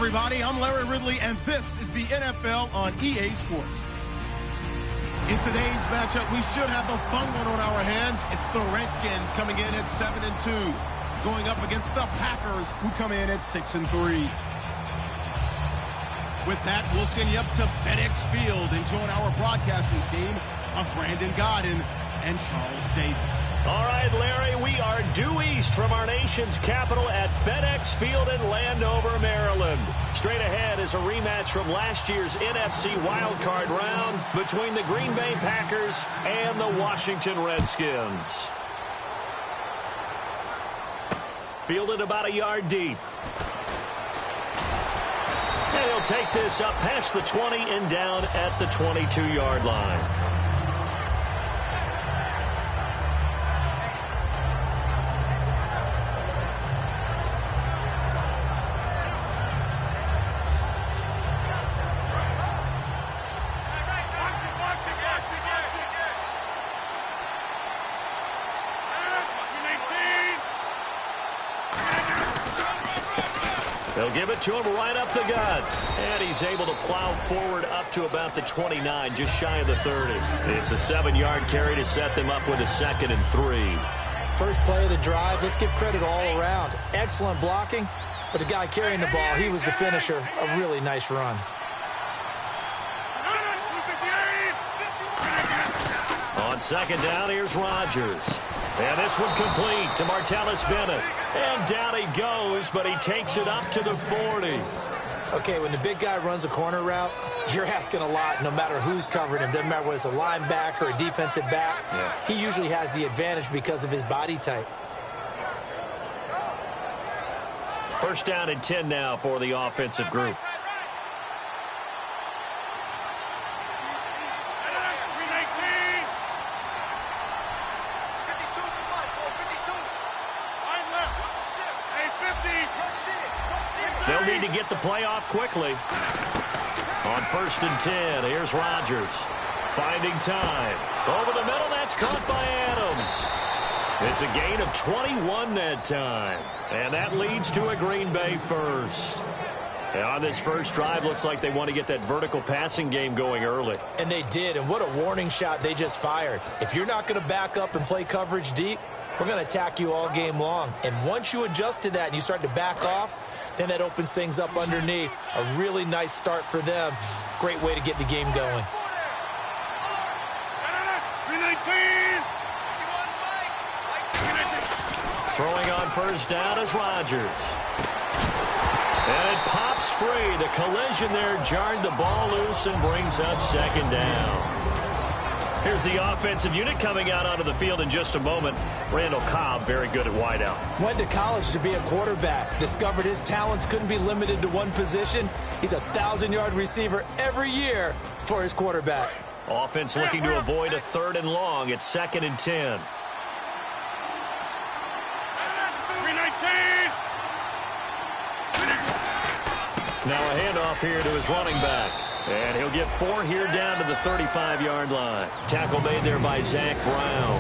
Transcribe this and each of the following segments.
everybody. I'm Larry Ridley, and this is the NFL on EA Sports. In today's matchup, we should have a fun one on our hands. It's the Redskins coming in at 7-2, going up against the Packers, who come in at 6-3. With that, we'll send you up to FedEx Field and join our broadcasting team of Brandon Godden and Charles Davis. All right, Larry, we are due east from our nation's capital at FedEx Field in Landover, Maryland. Straight ahead is a rematch from last year's NFC wildcard round between the Green Bay Packers and the Washington Redskins. Fielded about a yard deep. And he'll take this up past the 20 and down at the 22-yard line. They'll give it to him right up the gut. And he's able to plow forward up to about the 29, just shy of the 30. It's a 7-yard carry to set them up with a 2nd and 3. First play of the drive, let's give credit all around. Excellent blocking, but the guy carrying the ball, he was the finisher. A really nice run. On 2nd down, here's Rodgers. And this one complete to Martellus Bennett. And down he goes, but he takes it up to the 40. Okay, when the big guy runs a corner route, you're asking a lot no matter who's covering him. Doesn't matter whether it's a linebacker or a defensive back. Yeah. He usually has the advantage because of his body type. First down and 10 now for the offensive group. They'll need to get the play off quickly. On 1st and 10, here's Rodgers. Finding time. Over the middle, that's caught by Adams. It's a gain of 21 that time. And that leads to a Green Bay first. And on this first drive, looks like they want to get that vertical passing game going early. And they did, and what a warning shot they just fired. If you're not going to back up and play coverage deep, we're going to attack you all game long. And once you adjust to that and you start to back off, then that opens things up underneath. A really nice start for them. Great way to get the game going. Throwing on 1st down is Rodgers. And it pops free. The collision there jarred the ball loose and brings up 2nd down. Here's the offensive unit coming out onto the field in just a moment. Randall Cobb, very good at wideout. Went to college to be a quarterback. Discovered his talents couldn't be limited to one position. He's a 1,000-yard receiver every year for his quarterback. Offense looking to avoid a 3rd and long. It's 2nd and 10. Now a handoff here to his running back. And he'll get 4 here down to the 35-yard line. Tackle made there by Zach Brown.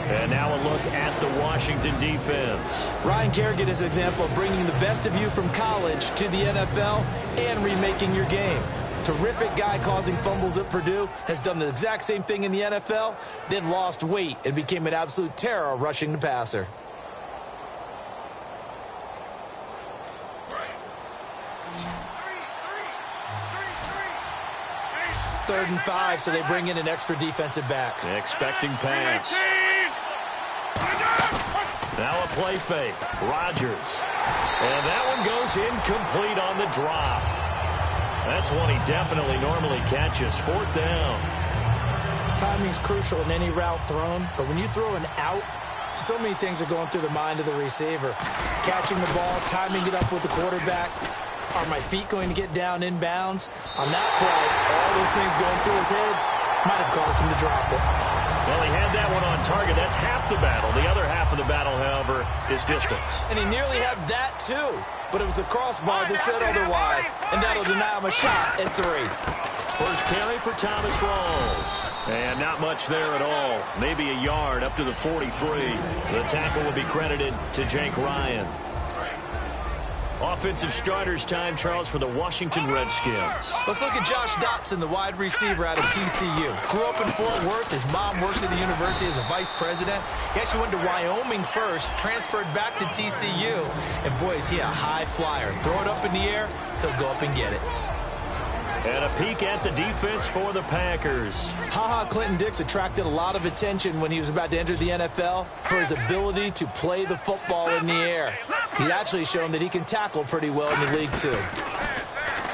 And now a look at the Washington defense. Ryan Kerrigan is an example of bringing the best of you from college to the NFL and remaking your game. Terrific guy causing fumbles at Purdue, has done the exact same thing in the NFL, then lost weight and became an absolute terror rushing the passer. 3rd and 5, so they bring in an extra defensive back. Expecting pass. Now a play fake. Rodgers. And that one goes incomplete on the drop. That's one he definitely normally catches. 4th down. Timing's crucial in any route thrown, but when you throw an out, so many things are going through the mind of the receiver. Catching the ball, timing it up with the quarterback. Are my feet going to get down in bounds? On that play, all those things going through his head might have caused him to drop it. Well, he had that one on target. That's half the battle. The other half of the battle, however, is distance. And he nearly had that, too. But it was the crossbar that said otherwise, and that'll deny him a shot at 3. First carry for Thomas Rawls. And not much there at all. Maybe a yard up to the 43. The tackle will be credited to Jake Ryan. Offensive starters time, Charles, for the Washington Redskins. Let's look at Josh Dotson, the wide receiver out of TCU. Grew up in Fort Worth. His mom works at the university as a vice president. He actually went to Wyoming first, transferred back to TCU, and boy, is he a high flyer. Throw it up in the air, he'll go up and get it. And a peek at the defense for the Packers. Ha-Ha Clinton-Dix attracted a lot of attention when he was about to enter the NFL for his ability to play the football in the air. He's actually shown that he can tackle pretty well in the league, too.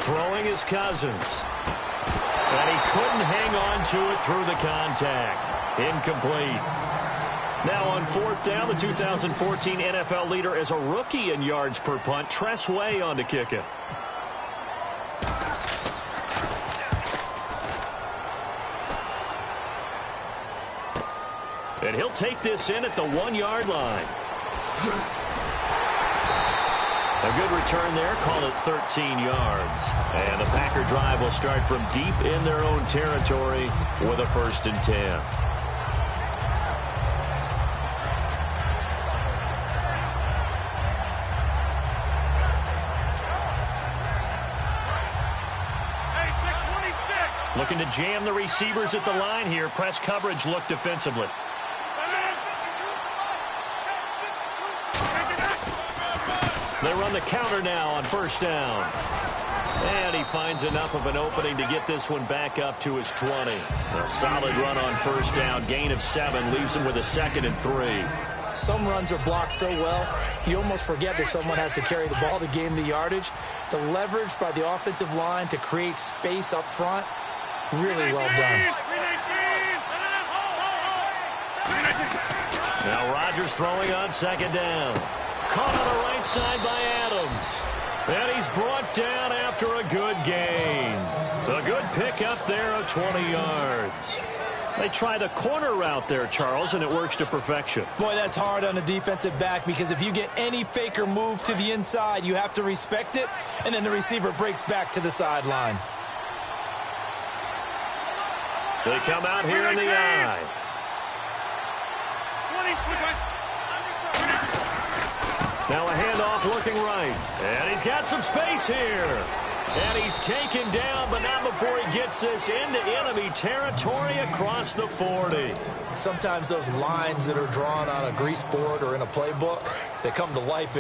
Throwing his Cousins. And he couldn't hang on to it through the contact. Incomplete. Now on fourth down, the 2014 NFL leader is a rookie in yards per punt. Tress Way on to kick it. And he'll take this in at the 1-yard line. A good return there, call it 13 yards. And the Packer drive will start from deep in their own territory with a 1st and 10. Looking to jam the receivers at the line here. Press coverage look defensively. They run the counter now on 1st down. And he finds enough of an opening to get this one back up to his 20. A solid run on 1st down. Gain of 7 leaves him with a 2nd and 3. Some runs are blocked so well, you almost forget that someone has to carry the ball to gain the yardage. The leverage by the offensive line to create space up front, really well done. Now Rodgers throwing on 2nd down. Caught on the right side by Adams. And he's brought down after a good gain. A good pickup there of 20 yards. They try the corner route there, Charles, and it works to perfection. Boy, that's hard on a defensive back because if you get any fake or move to the inside, you have to respect it, and then the receiver breaks back to the sideline. They come out here in the eye. Now a handoff looking right. And he's got some space here. And he's taken down, but not before he gets this into enemy territory across the 40. Sometimes those lines that are drawn on a grease board or in a playbook, they come to life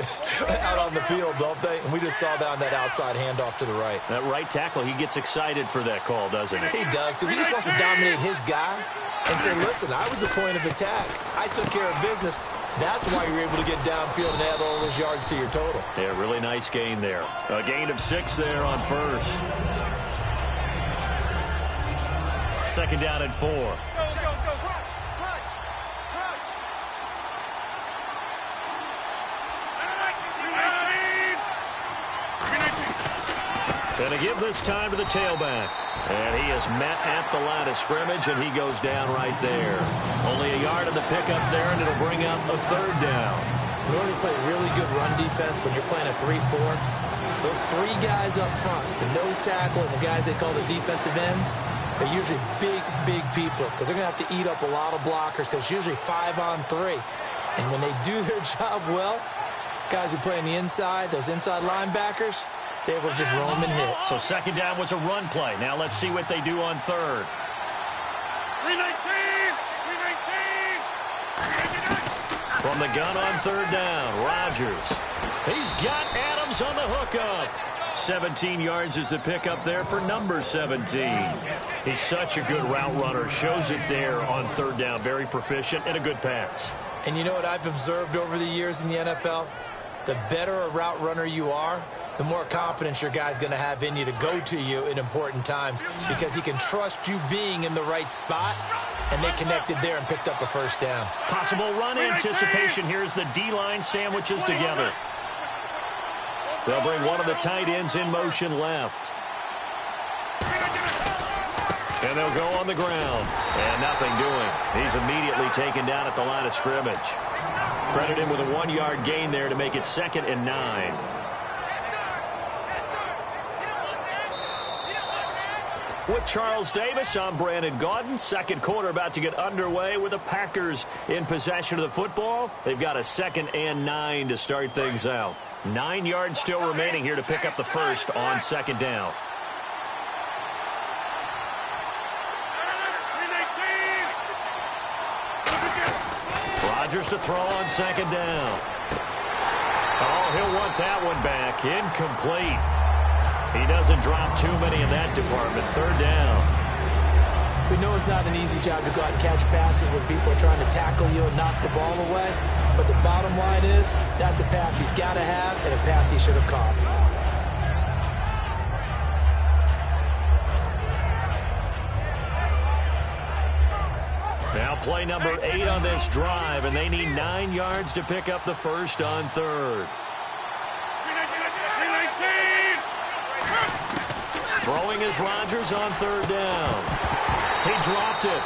out on the field, don't they? And we just saw down that outside handoff to the right. That right tackle, he gets excited for that call, doesn't he? He does, because he just wants to dominate his guy and say, listen, I was the point of attack. I took care of business. That's why you're able to get downfield and add all those yards to your total. Yeah, really nice gain there. A gain of 6 there on 1st. 2nd down and 4. Go. And a give this time to the tailback. And he is met at the line of scrimmage, and he goes down right there. Only a yard in the pickup there, and it'll bring up a 3rd down. In order to play really good run defense when you're playing a 3-4, those 3 guys up front, the nose tackle and the guys they call the defensive ends, they're usually big people because they're going to have to eat up a lot of blockers because it's usually 5 on 3. And when they do their job well, guys who play on the inside, those inside linebackers, they will just roam and hit. So 2nd down was a run play. Now let's see what they do on 3rd. 319! From the gun on 3rd down, Rodgers. He's got Adams on the hookup. 17 yards is the pickup there for number 17. He's such a good route runner. Shows it there on 3rd down. Very proficient and a good pass. And you know what I've observed over the years in the NFL? The better a route runner you are, the more confidence your guy's going to have in you to go to you in important times because he can trust you being in the right spot, and they connected there and picked up a 1st down. Possible run anticipation. Here's the D-line sandwiches together. They'll bring one of the tight ends in motion left. And they'll go on the ground. And nothing doing. He's immediately taken down at the line of scrimmage. Credit him with a 1-yard gain there to make it 2nd and 9. With Charles Davis, I'm Brandon Gaudin. 2nd quarter about to get underway with the Packers in possession of the football. They've got a 2nd and 9 to start things out. 9 yards still remaining here to pick up the first on second down. Rodgers to throw on second down. Oh, he'll want that one back. Incomplete. He doesn't drop too many in that department. Third down. We know it's not an easy job to go out and catch passes when people are trying to tackle you and knock the ball away. But the bottom line is, that's a pass he's got to have and a pass he should have caught. Now play number 8 on this drive, and they need 9 yards to pick up the first on third. Throwing is Rodgers on third down. He dropped it.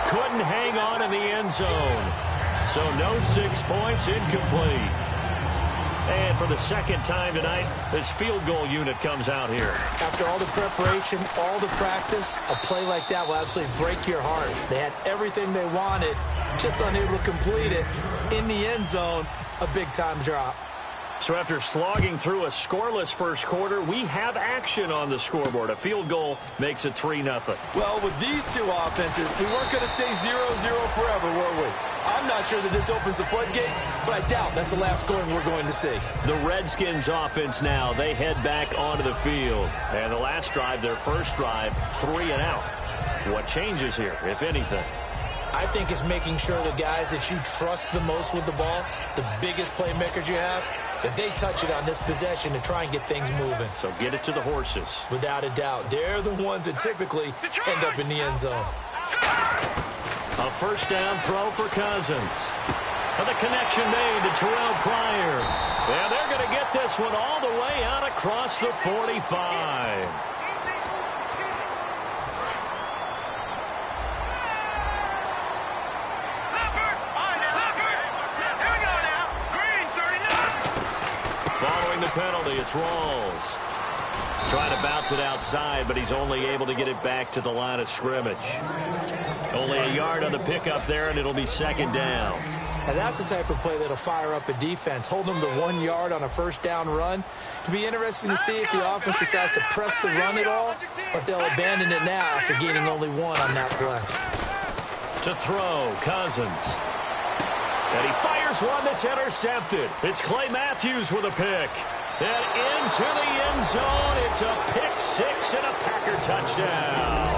Couldn't hang on in the end zone. So no 6 points, incomplete. And for the second time tonight, this field goal unit comes out here. After all the preparation, all the practice, a play like that will absolutely break your heart. They had everything they wanted, just unable to complete it. In the end zone, a big-time drop. So after slogging through a scoreless first quarter, we have action on the scoreboard. A field goal makes it 3-0. Well, with these two offenses, we weren't going to stay 0-0 forever, were we? I'm not sure that this opens the floodgates, but I doubt that's the last scoring we're going to see. The Redskins offense now, they head back onto the field. And the last drive, their first drive, 3 and out. What changes here, if anything? I think it's making sure the guys that you trust the most with the ball, the biggest playmakers you have, that they touch it on this possession to try and get things moving. So get it to the horses. Without a doubt. They're the ones that typically end up in the end zone. A first down throw for Cousins. And the connection made to Terrell Pryor. And they're going to get this one all the way out across the 45. Following the penalty, it's Rawls. Trying to bounce it outside, but he's only able to get it back to the line of scrimmage. Only a yard on the pickup there, and it'll be second down. And that's the type of play that'll fire up a defense. Hold them to 1 yard on a first down run. It'll be interesting to see if the offense decides to press the run at all, or if they'll abandon it now after gaining only 1 on that play. To throw, Cousins. And he fires one that's intercepted. It's Clay Matthews with a pick. And into the end zone, it's a pick 6 and a Packer touchdown.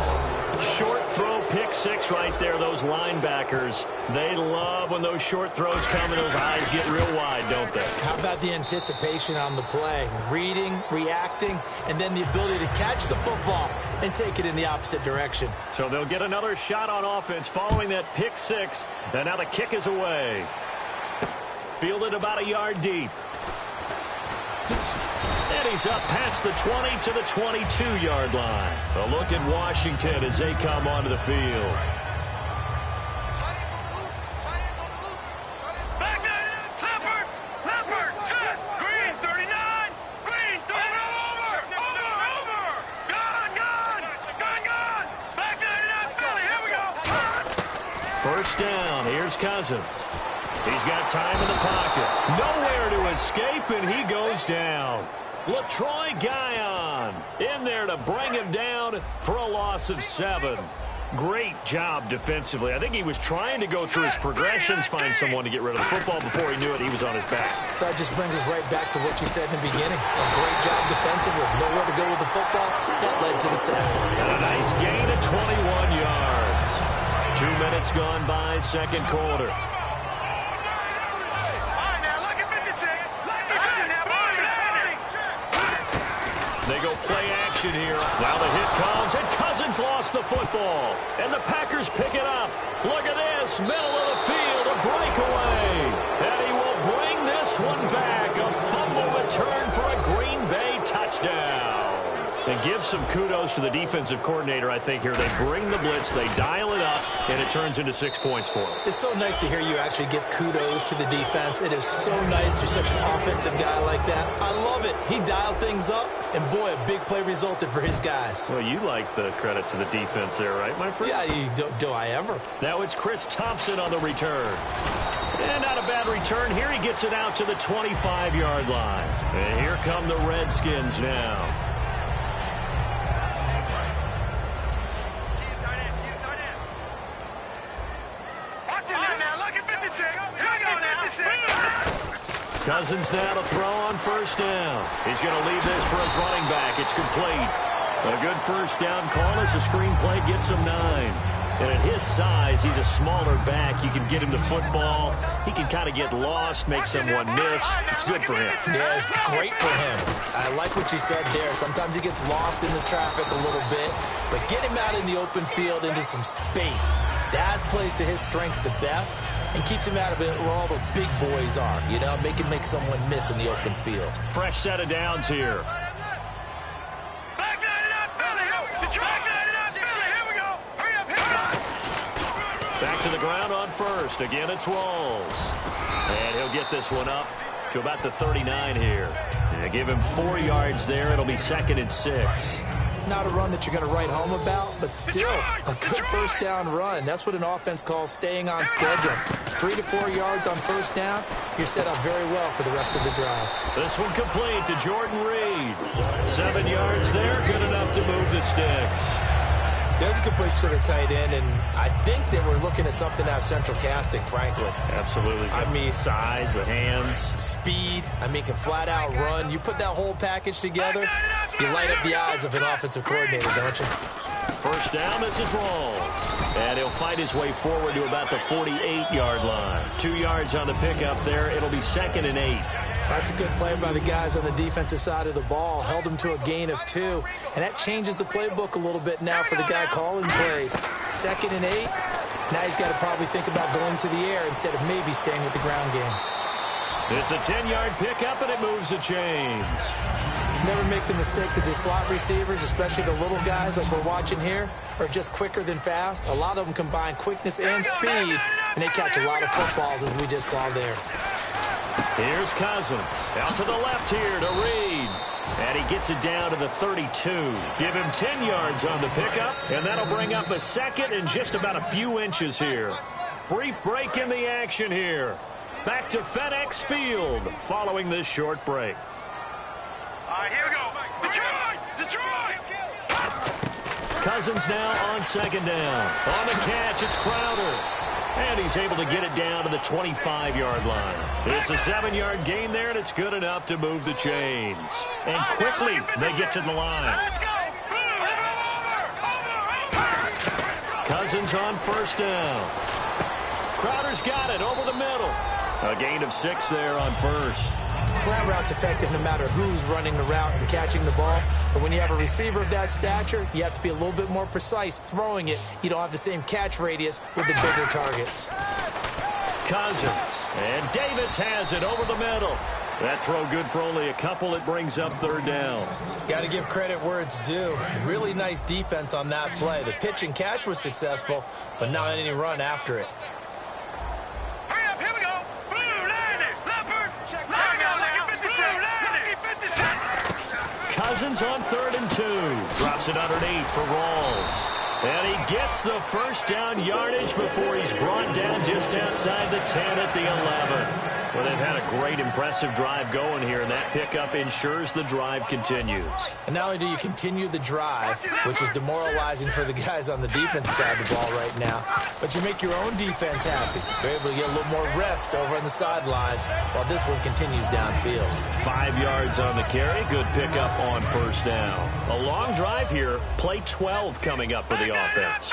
Short throw, pick 6 right there. Those linebackers, they love when those short throws come and those eyes get real wide, don't they? How about the anticipation on the play? Reading, reacting, and then the ability to catch the football and take it in the opposite direction. So they'll get another shot on offense following that pick 6. And now the kick is away. Fielded about a yard deep. And he's up past the 20 to the 22-yard line. A look at Washington as they come onto the field. Green 39. Green 39. Over. Gone. Back 99. Philly. Here we go. First down. Here's Cousins. He's got time in the pocket. Nowhere to escape, and he goes down. LaTroy Guion in there to bring him down for a loss of 7. Great job defensively. I think he was trying to go through his progressions, find someone to get rid of the football. Before he knew it, he was on his back. So that just brings us right back to what you said in the beginning. A great job defensively. Nowhere to go with the football. That led to the sack. And a nice gain of 21 yards. 2 minutes gone by, second quarter. They go play action here. Now the hit comes, and Cousins lost the football. And the Packers pick it up. Look at this, middle of the field, a breakaway. And he will bring this one back. A fumble return for a Green Bay touchdown. And give some kudos to the defensive coordinator, I think, here. They bring the blitz, they dial it up, and it turns into 6 points for them. It's so nice to hear you actually give kudos to the defense. It is so nice. You're such an offensive guy like that. I love it. He dialed things up, and boy, a big play resulted for his guys. Well, you like the credit to the defense there, right, my friend? Yeah, do I ever? Now it's Chris Thompson on the return. And not a bad return here. He gets it out to the 25-yard line. And here come the Redskins now. Cousins now to throw on first down. He's going to leave this for his running back. It's complete. A good first down call as the screenplay gets him 9. And at his size, he's a smaller back. You can get him to football. He can kind of get lost, make someone miss. It's good for him. Yeah, it's great for him. I like what you said there. Sometimes he gets lost in the traffic a little bit. But get him out in the open field into some space. That plays to his strengths the best and keeps him out of it where all the big boys are. You know, make him make someone miss in the open field. Fresh set of downs here. Back to the ground on first. Again, it's Rawls. And he'll get this one up to about the 39 here. And give him 4 yards there. It'll be 2nd and 6. Not a run that you're going to write home about, but still a good first down run. That's what an offense calls staying on schedule. 3 to 4 yards on first down. You're set up very well for the rest of the drive. This one complete to Jordan Reed. 7 yards there. Good enough to move the sticks. There's a good push to the tight end, and I think that we're looking at something out of central casting, frankly. Absolutely. I mean, size, the hands. Speed. I mean, can flat out run. You put that whole package together, you light up the eyes of an offensive coordinator, don't you? First down, this is Rawls. And he'll fight his way forward to about the 48-yard line. 2 yards on the pickup there. It'll be 2nd and 8. That's a good play by the guys on the defensive side of the ball. Held him to a gain of 2. And that changes the playbook a little bit now for the guy calling plays. 2nd and 8. Now he's got to probably think about going to the air instead of maybe staying with the ground game. It's a 10-yard pickup, and it moves the chains. Never make the mistake that the slot receivers, especially the little guys like we're watching here, are just quicker than fast. A lot of them combine quickness and speed, and they catch a lot of footballs, as we just saw there. Here's Cousins. Out to the left here to Reed. And he gets it down to the 32. Give him 10 yards on the pickup, and that'll bring up a 2nd and just about a few inches here. Brief break in the action here. Back to FedEx Field following this short break. All right, here we go. Detroit! Cousins now on 2nd down. On the catch, it's Crowder. And he's able to get it down to the 25-yard line. It's a 7-yard gain there, and it's good enough to move the chains. And quickly, they get to the line. Cousins on first down. Crowder's got it over the middle. A gain of 6 there on first. Slant route's effective no matter who's running the route and catching the ball. But when you have a receiver of that stature, you have to be a little bit more precise throwing it. You don't have the same catch radius with the bigger targets. Cousins. And Davis has it over the middle. That throw good for only a couple. It brings up 3rd down. Got to give credit where it's due. Really nice defense on that play. The pitch and catch was successful, but not any run after it. Cousins on 3rd and 2. Drops it underneath for Rawls. And he gets the first down yardage before he's brought down just outside the 10 at the 11. Well, they've had a great, impressive drive going here, and that pickup ensures the drive continues. And not only do you continue the drive, which is demoralizing for the guys on the defensive side of the ball right now, but you make your own defense happy. You're able to get a little more rest over on the sidelines while this one continues downfield. 5 yards on the carry. Good pickup on first down. A long drive here. Play 12 coming up for the offense.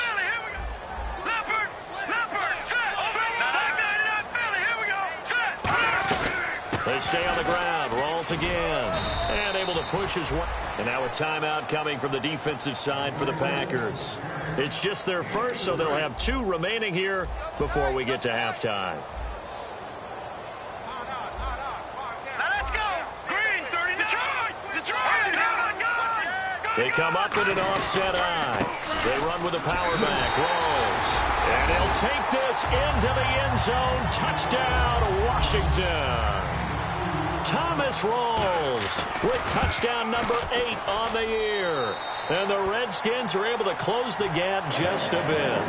They stay on the ground. Rawls again. And able to push his way. And now a timeout coming from the defensive side for the Packers. It's just their first, so they'll have 2 remaining here before we get to halftime. They come up in an offset eye. They run with a power back. Rawls. And he'll take this into the end zone. Touchdown, Washington. Thomas Rawls with touchdown number 8 on the year. And the Redskins are able to close the gap just a bit.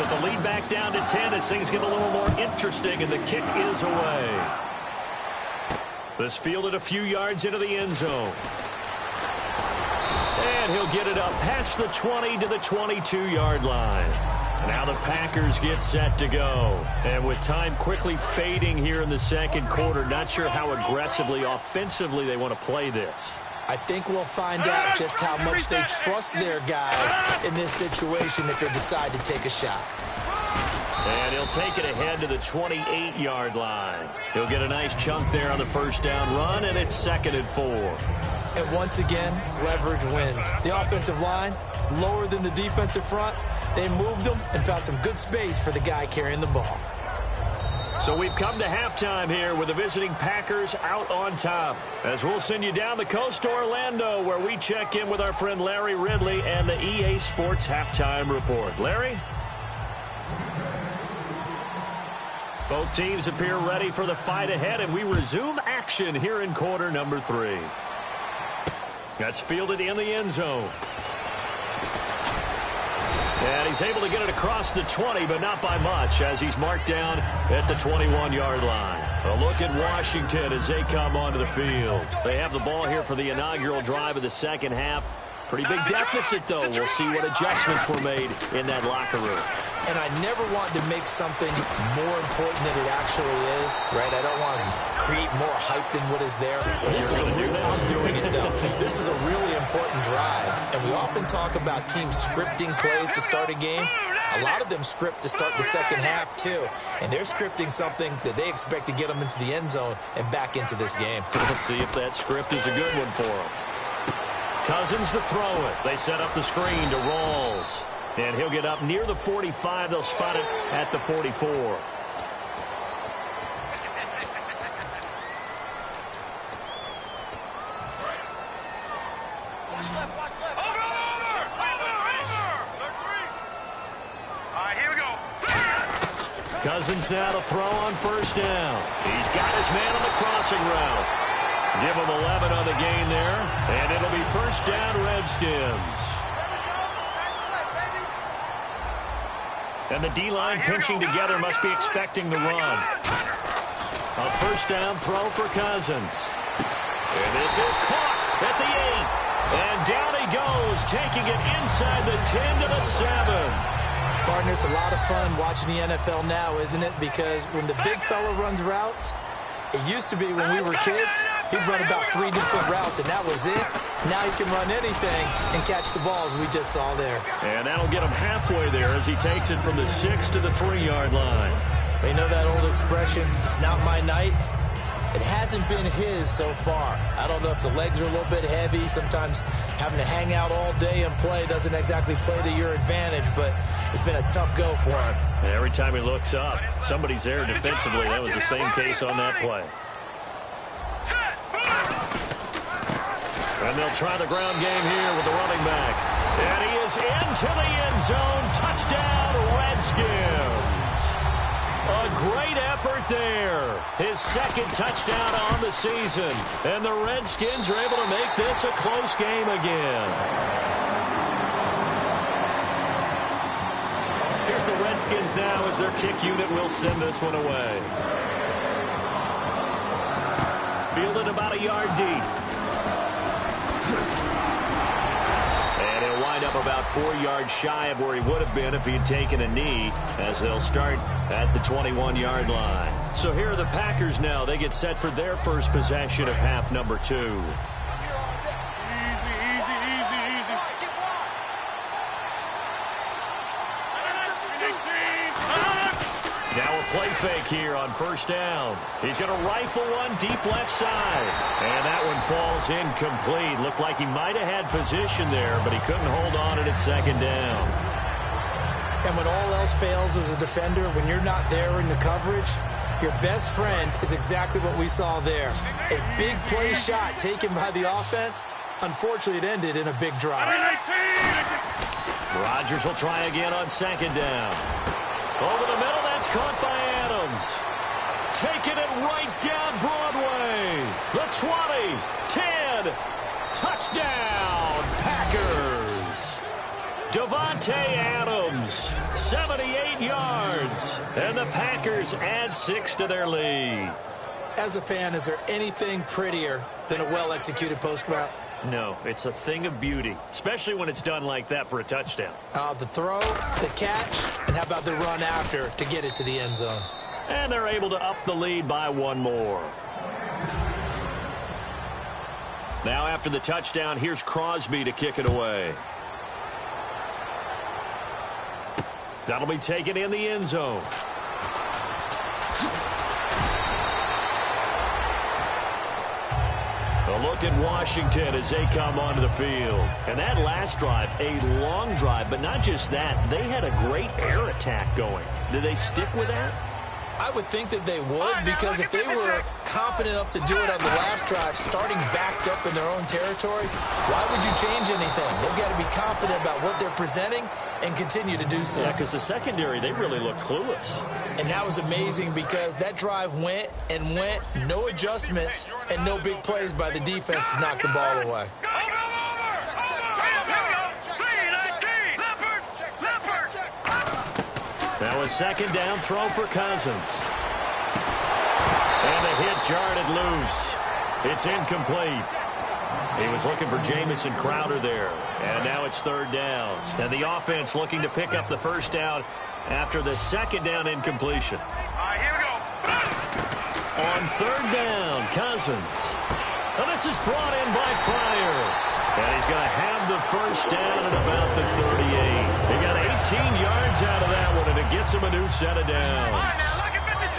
So the lead back down to 10 as things get a little more interesting, and the kick is away. This fielded a few yards into the end zone. And he'll get it up past the 20 to the 22-yard line. Now the Packers get set to go. And with time quickly fading here in the second quarter, not sure how aggressively, offensively they want to play this. I think we'll find out just how much they trust their guys in this situation if they decide to take a shot. And he'll take it ahead to the 28-yard line. He'll get a nice chunk there on the first down run, and it's 2nd and 4. And once again, leverage wins. The offensive line, lower than the defensive front. They moved them and found some good space for the guy carrying the ball. So we've come to halftime here with the visiting Packers out on top. As we'll send you down the coast to Orlando, where we check in with our friend Larry Ridley and the EA Sports Halftime Report. Larry? Both teams appear ready for the fight ahead, and we resume action here in quarter number 3. That's fielded in the end zone. And he's able to get it across the 20, but not by much, as he's marked down at the 21-yard line. A look at Washington as they come onto the field. They have the ball here for the inaugural drive of the second half. Pretty big deficit, though. We'll see what adjustments were made in that locker room. And I never want to make something more important than it actually is, right? I don't want to create more hype than what is there. I'm doing it, though. This is a really important drive. And we often talk about teams scripting plays to start a game. A lot of them script to start the second half, too. And they're scripting something that they expect to get them into the end zone and back into this game. We'll see if that script is a good one for them. Cousins to throw it. They set up the screen to Rawls. And he'll get up near the 45. They'll spot it at the 44. Cousins now to throw on first down. He's got his man on the crossing route. Give him 11 on the gain there. And it'll be first down, Redskins. And the D-line pinching together must be expecting the run. A first down throw for Cousins. And this is caught at the 8. And down he goes, taking it inside the 10 to the 7. Partner, it's a lot of fun watching the NFL now, isn't it? Because when the big fella runs routes, it used to be when we were kids, he'd run about 3 different routes, and that was it. Now he can run anything and catch the balls we just saw there. And that'll get him halfway there as he takes it from the 6 to the 3-yard line. They know that old expression, it's not my night. It hasn't been his so far. I don't know if the legs are a little bit heavy. Sometimes having to hang out all day and play doesn't exactly play to your advantage, but it's been a tough go for him. Every time he looks up, somebody's there defensively. That was the same case on that play. And they'll try the ground game here with the running back. And he is into the end zone. Touchdown, Redskins. A great effort there. His second touchdown on the season. And the Redskins are able to make this a close game again. Here's the Redskins now as their kick unit will send this one away. Fielded about a yard deep. And he'll wind up about 4 yards shy of where he would have been if he had taken a knee, as they'll start at the 21-yard line. So here are the Packers now. They get set for their first possession of half number 2. Now a play fake here on first down. He's going to rifle one deep left side. And that one falls incomplete. Looked like he might have had position there, but he couldn't hold on it at second down. And when all else fails as a defender, when you're not there in the coverage, your best friend is exactly what we saw there. A big play shot taken by the offense. Unfortunately, it ended in a big drive. Rodgers will try again on second down. Over the middle, that's caught by Adams. Taking it right down Broadway. The 20, 10, touchdown, Packers. Davante Adams 78 yards. And the Packers add 6 to their lead. As a fan, is there anything prettier than a well-executed post route? No, it's a thing of beauty, especially when it's done like that for a touchdown. The throw, the catch, and how about the run after to get it to the end zone? And they're able to up the lead by 1 more. Now after the touchdown, here's Crosby to kick it away. That'll be taken in the end zone. A look at Washington as they come onto the field. And that last drive, a long drive, but not just that. They had a great air attack going. Did they stick with that? I would think that they would, because if they were confident enough to do it on the last drive, starting backed up in their own territory, why would you change anything? They've got to be confident about what they're presenting and continue to do so. Yeah, because the secondary, they really looked clueless. And that was amazing because that drive went and went, no adjustments, and no big plays by the defense to knock the ball away. Now a second down throw for Cousins. And the hit jarred it loose. It's incomplete. He was looking for Jamison Crowder there. And now it's 3rd down. And the offense looking to pick up the first down after the second down incompletion. Here we go. On 3rd down, Cousins. Now this is brought in by Pryor. And he's going to have the first down at about the 38. He got 18 yards out of that one, and it gets him a new set of downs.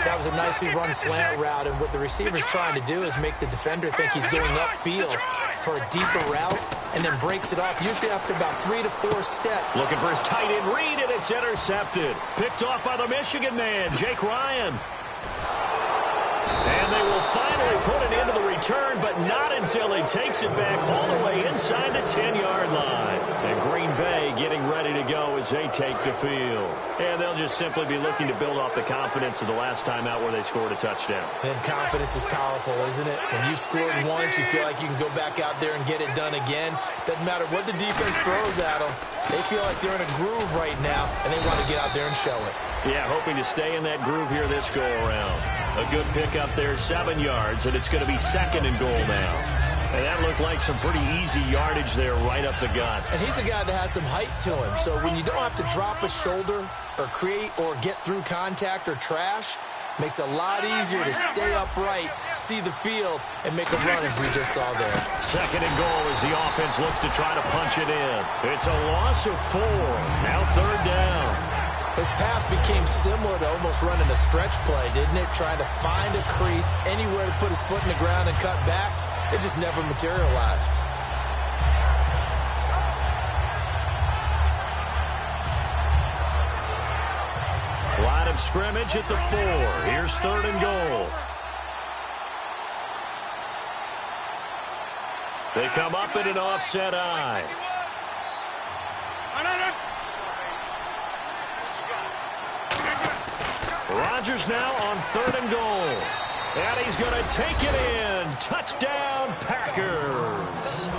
That was a nicely run slant route, and what the receiver's trying to do is make the defender think he's going upfield for a deeper route, and then breaks it off, usually after about 3 to 4 steps. Looking for his tight end read, and it's intercepted. Picked off by the Michigan man, Jake Ryan. And they will finally put it into the return, but not until he takes it back all the way inside the 10-yard line. And Green Bay getting ready to go as they take the field. And they'll just simply be looking to build off the confidence of the last time out where they scored a touchdown. And confidence is powerful, isn't it? When you've scored once, you feel like you can go back out there and get it done again. Doesn't matter what the defense throws at them. They feel like they're in a groove right now, and they want to get out there and show it. Yeah, hoping to stay in that groove here this go-around. A good pickup there, 7 yards, and it's going to be 2nd and goal now. And that looked like some pretty easy yardage there right up the gut. And he's a guy that has some height to him, so when you don't have to drop a shoulder or create or get through contact or trash, makes it a lot easier to stay upright, see the field, and make a run as we just saw there. 2nd and goal as the offense looks to try to punch it in. It's a loss of 4. Now 3rd down. His path became similar to almost running a stretch play, didn't it? Trying to find a crease, anywhere to put his foot in the ground and cut back. It just never materialized. Line of scrimmage at the 4. Here's 3rd and goal. They come up in an offset eye. Rodgers now on 3rd and goal. And he's going to take it in. Touchdown, Packers.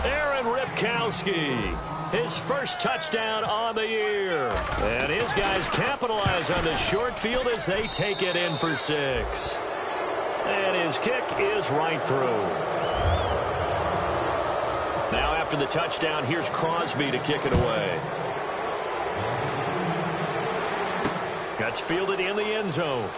Aaron Ripkowski, his first touchdown on the year. And his guys capitalize on the short field as they take it in for 6. And his kick is right through. Now after the touchdown, here's Crosby to kick it away. That's fielded in the end zone.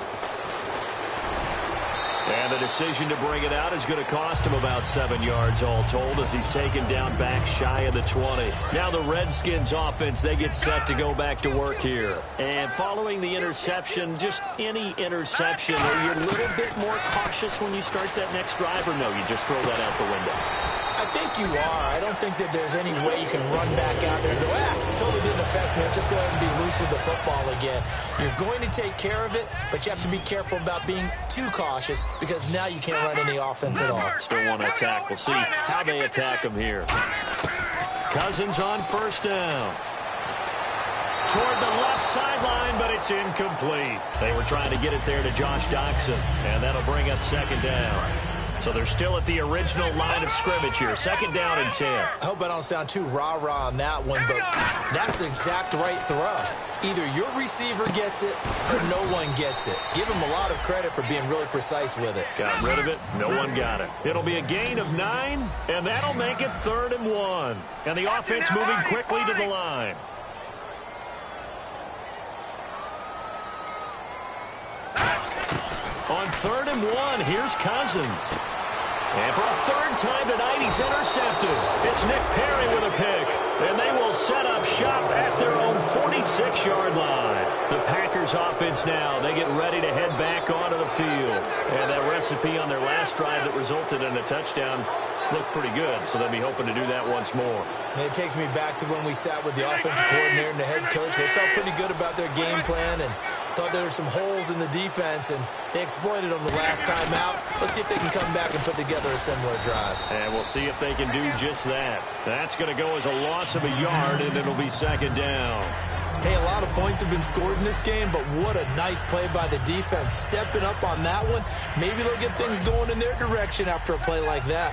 And the decision to bring it out is going to cost him about 7 yards all told as he's taken down back shy of the 20. Now the Redskins offense, they get set to go back to work here. And following the interception, just any interception, are you a little bit more cautious when you start that next drive, or no, you just throw that out the window? I think you are. I don't think that there's any way you can run back out there and go, totally didn't affect me. Let's just go ahead and be loose with the football again. You're going to take care of it, but you have to be careful about being too cautious because now you can't run any offense at all. Still want to attack. We'll see how they attack him here. Cousins on 1st down. Toward the left sideline, but it's incomplete. They were trying to get it there to Josh Doxson, and that'll bring up 2nd down. So they're still at the original line of scrimmage here. 2nd down and 10. I hope I don't sound too rah-rah on that one, but that's the exact right throw. Either your receiver gets it or no one gets it. Give him a lot of credit for being really precise with it. Got rid of it. No one got it. It'll be a gain of 9, and that'll make it 3rd and 1. And the offense moving quickly to the line. On 3rd and 1, here's Cousins. And for a 3rd time tonight, he's intercepted. It's Nick Perry with a pick. And they will set up shop at their own 46-yard line. The Packers offense now, they get ready to head back onto the field. And that recipe on their last drive that resulted in a touchdown looked pretty good, so they'll be hoping to do that once more. And it takes me back to when we sat with the offensive coordinator and the head coach. They felt pretty good about their game plan and thought there were some holes in the defense, and they exploited them the last time out. Let's see if they can come back and put together a similar drive. And we'll see if they can do just that. That's going to go as a loss of a yard, and it'll be 2nd down. Hey, a lot of points have been scored in this game, but what a nice play by the defense. Stepping up on that one, maybe they'll get things going in their direction after a play like that.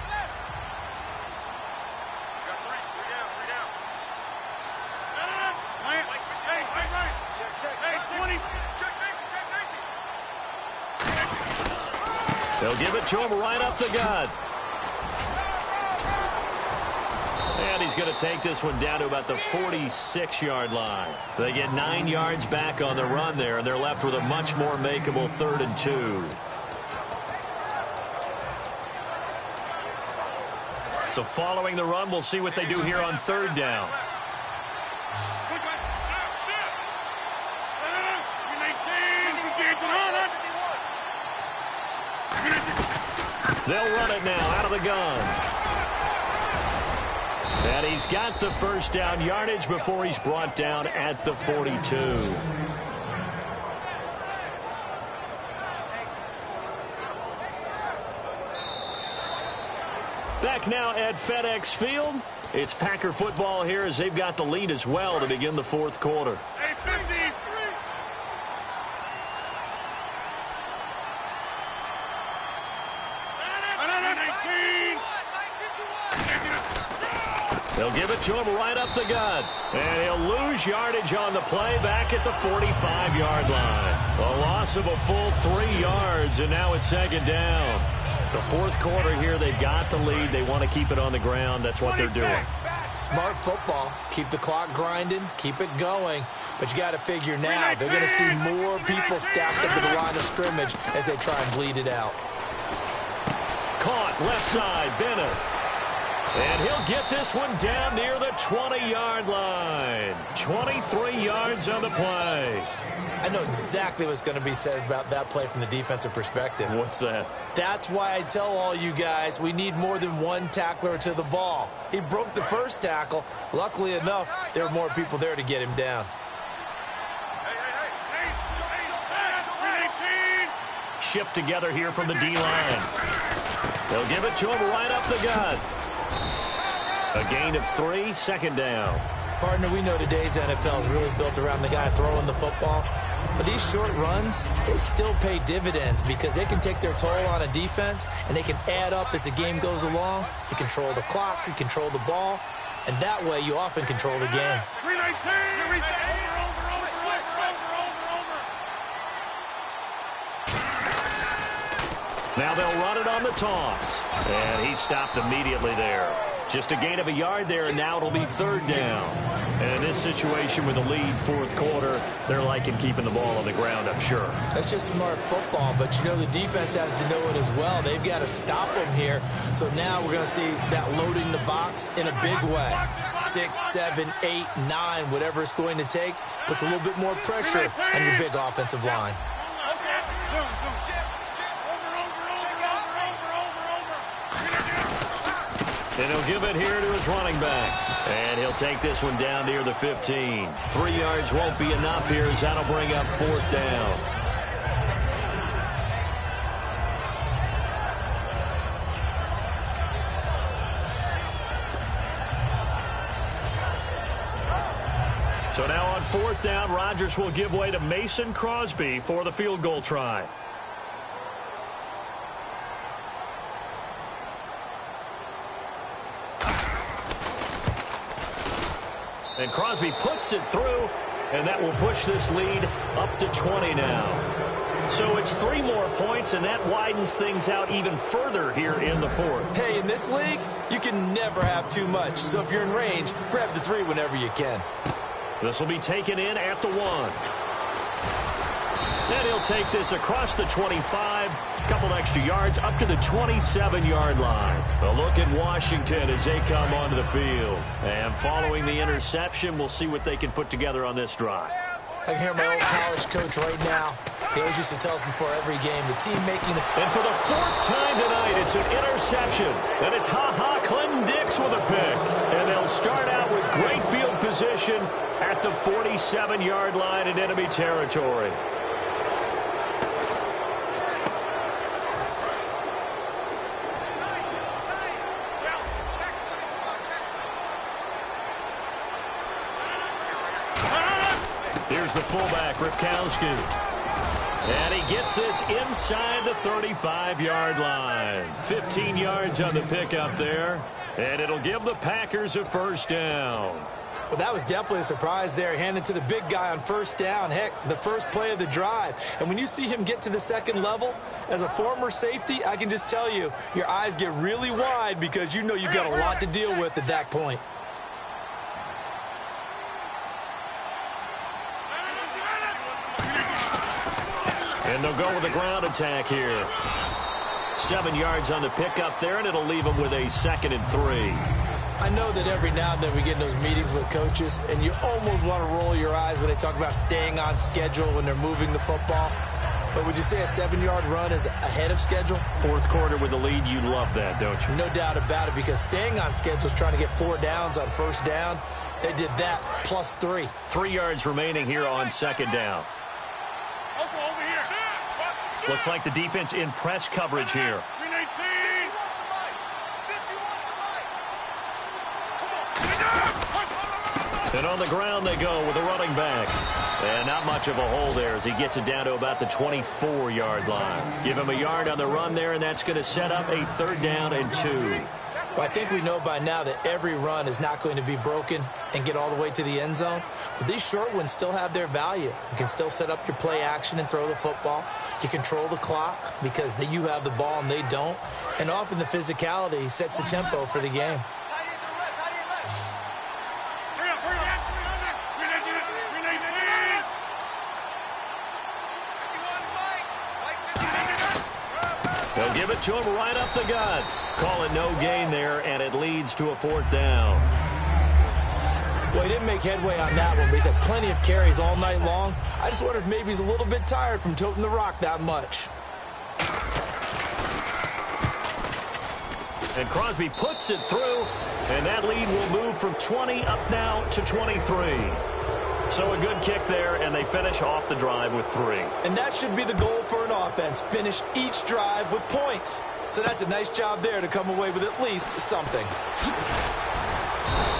They'll give it to him right up the gut. And he's going to take this one down to about the 46-yard line. They get 9 yards back on the run there, and they're left with a much more makeable 3rd and 2. So following the run, we'll see what they do here on 3rd down. They'll run it now out of the gun. And he's got the 1st down yardage before he's brought down at the 42. Back now at FedEx Field. It's Packer football here as they've got the lead as well to begin the 4th quarter. They'll give it to him right up the gut. And he'll lose yardage on the play back at the 45-yard line. A loss of a full 3 yards, and now it's 2nd down. The 4th quarter here, they've got the lead. They want to keep it on the ground. That's what they're doing. Smart football. Keep the clock grinding. Keep it going. But you got to figure now, they're going to see more people stacked up at the line of scrimmage as they try and bleed it out. Caught left side, Bennett. And he'll get this one down near the 20-yard line. 23 yards on the play. I know exactly what's going to be said about that play from the defensive perspective. What's that? That's why I tell all you guys we need more than one tackler to the ball. He broke the 1st tackle. Luckily enough, there were more people there to get him down. Shift together here from the D-line. They'll give it to him right up the gut. A gain of 3, 2nd down. Partner, we know today's NFL is really built around the guy throwing the football. But these short runs, they still pay dividends because they can take their toll on a defense and they can add up as the game goes along. You control the clock, you control the ball, and that way you often control the game. Now they'll run it on the toss. And he stopped immediately there. Just a gain of a yard there, and now it'll be 3rd down. And in this situation with the lead 4th quarter, they're liking keeping the ball on the ground, I'm sure. That's just smart football, but you know the defense has to know it as well. They've got to stop them here. So now we're going to see that loading the box in a big way. 6, 7, 8, 9, whatever it's going to take, puts a little bit more pressure on your big offensive line. And he'll give it here to his running back. And he'll take this one down near the 15. 3 yards won't be enough here as that'll bring up 4th down. So now on 4th down, Rodgers will give way to Mason Crosby for the field goal try. And Crosby puts it through, and that will push this lead up to 20 now. So it's 3 more points, and that widens things out even further here in the fourth. Hey, in this league, you can never have too much. So if you're in range, grab the 3 whenever you can. This will be taken in at the 1. And he'll take this across the 25, a couple extra yards up to the 27-yard line. A look at Washington as they come onto the field. And following the interception, we'll see what they can put together on this drive. I can hear my old college coach right now. He always used to tell us before every game, the team making the... And for the 4th time tonight, it's an interception. And it's Clinton Dix with a pick. And they'll start out with great field position at the 47-yard line in enemy territory. Here's the fullback, Ripkowski. And he gets this inside the 35-yard line. 15 yards on the pickup there. And it'll give the Packers a first down. Well, that was definitely a surprise there. Handed to the big guy on first down. Heck, the first play of the drive. And when you see him get to the second level, as a former safety, I can just tell you, your eyes get really wide because you know you've got a lot to deal with at that point. And they'll go with a ground attack here. 7 yards on the pickup there, and it'll leave them with a 2nd and 3. I know that every now and then we get in those meetings with coaches, and you almost want to roll your eyes when they talk about staying on schedule when they're moving the football. But would you say a 7-yard run is ahead of schedule? 4th quarter with the lead, you love that, don't you? No doubt about it, because staying on schedule is trying to get 4 downs on first down. They did that plus 3. 3 yards remaining here on 2nd down. Looks like the defense in press coverage here. And on the ground they go with a running back. And not much of a hole there as he gets it down to about the 24-yard line. Give him a yard on the run there, and that's going to set up a 3rd down and 2. Well, I think we know by now that every run is not going to be broken and get all the way to the end zone. But these short ones still have their value. You can still set up your play action and throw the football. You control the clock because you have the ball and they don't. And often the physicality sets the tempo for the game. They'll give it to him right up the gut. Call it no gain there, and it leads to a 4th down. Well, he didn't make headway on that one, but he's had plenty of carries all night long. I just wonder if maybe he's a little bit tired from toting the rock that much. And Crosby puts it through, and that lead will move from 20 up now to 23. So a good kick there, and they finish off the drive with 3. And that should be the goal for an offense, finish each drive with points. So that's a nice job there to come away with at least something.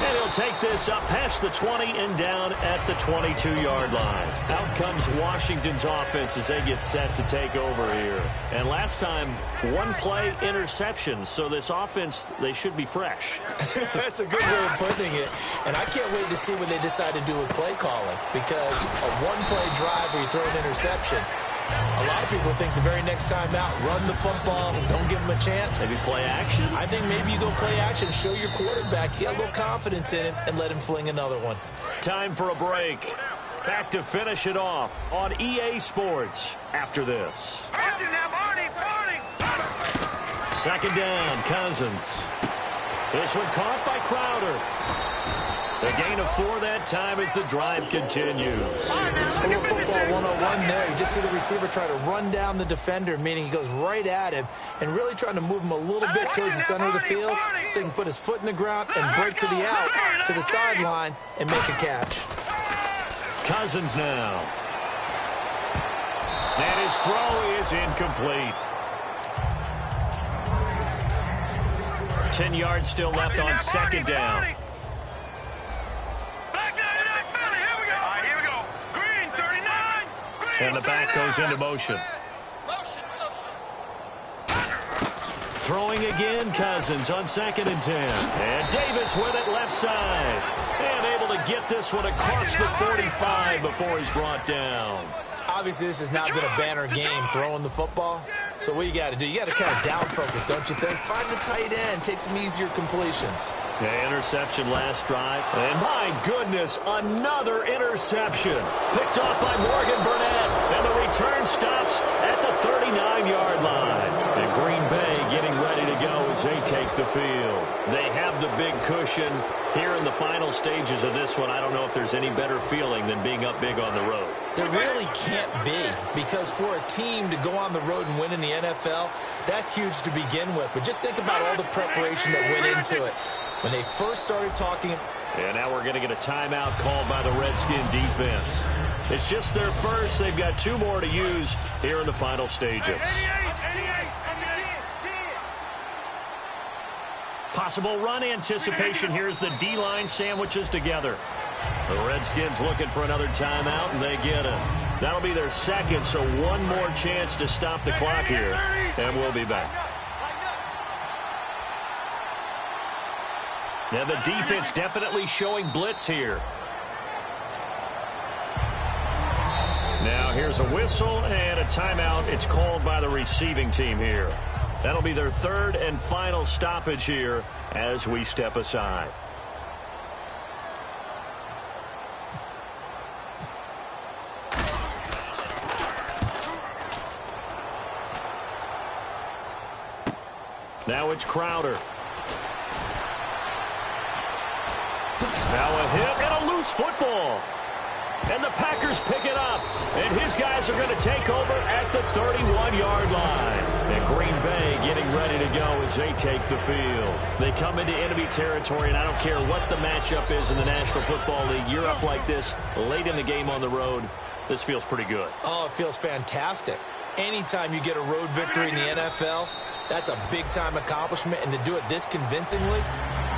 And he'll take this up past the 20 and down at the 22-yard line. Out comes Washington's offense as they get set to take over here. And last time, 1-play interception. So this offense, they should be fresh. That's a good way of putting it. And I can't wait to see what they decide to do with play calling. Because a 1-play drive where you throw an interception, a lot of people think the very next time out, run the football, don't give them a chance. Maybe play action. I think maybe you go play action, show your quarterback, get a little confidence in him, and let him fling another one. Time for a break. Back to finish it off on EA Sports after this. 2nd down, Cousins. This one caught by Crowder. A gain of 4 that time as the drive continues. A little football 101 there. You just see the receiver try to run down the defender, meaning he goes right at him and really trying to move him a little bit towards the center of the field so he can put his foot in the ground and break to the out, to the sideline, and make a catch. Cousins now. And his throw is incomplete. 10 yards still left on 2nd down. And the back goes into motion. Throwing again, Cousins on 2nd and 10. And Davis with it left side. And able to get this one across the 45 before he's brought down. Obviously, this has not been a banner game throwing the football. So what you got to do, you got to kind of down focus, don't you think? Find the tight end, take some easier completions. Yeah, interception last drive. And my goodness, another interception. Picked off by Morgan Burnett. And the return stops at the 39-yard line. And Green Bay getting ready to go as they take the field. They have the big cushion here in the final stages of this one. I don't know if there's any better feeling than being up big on the road. There really can't be, because for a team to go on the road and win in the NFL, that's huge to begin with. But just think about all the preparation that went into it. When they first started talking. And now we're going to get a timeout called by the Redskin defense. It's just their first. They've got 2 more to use here in the final stages. Possible run anticipation. Here's the D-line sandwiches together. The Redskins looking for another timeout, and they get it. That'll be their second, so one more chance to stop the clock here, and we'll be back. Now the defense definitely showing blitz here. Now here's a whistle and a timeout. It's called by the receiving team here. That'll be their 3rd and final stoppage here as we step aside. Now it's Crowder. Now a hit and a loose football. And the Packers pick it up. And his guys are going to take over at the 31-yard line. And Green Bay getting ready to go as they take the field. They come into enemy territory, and I don't care what the matchup is in the National Football League. You're up like this late in the game on the road. This feels pretty good. Oh, it feels fantastic. Anytime you get a road victory in the NFL, that's a big-time accomplishment. And to do it this convincingly,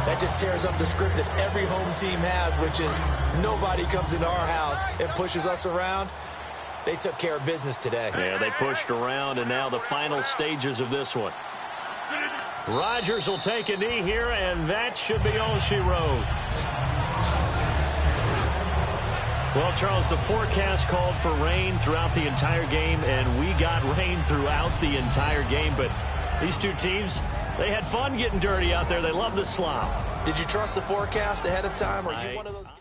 that just tears up the script that every home team has, which is nobody comes into our house and pushes us around. They took care of business today. Yeah, they pushed around, and now the final stages of this one. Rodgers will take a knee here, and that should be all she wrote. Well, Charles, the forecast called for rain throughout the entire game, and we got rain throughout the entire game. But these two teams, they had fun getting dirty out there. They love the slop. Did you trust the forecast ahead of time? Or are you one of those guys?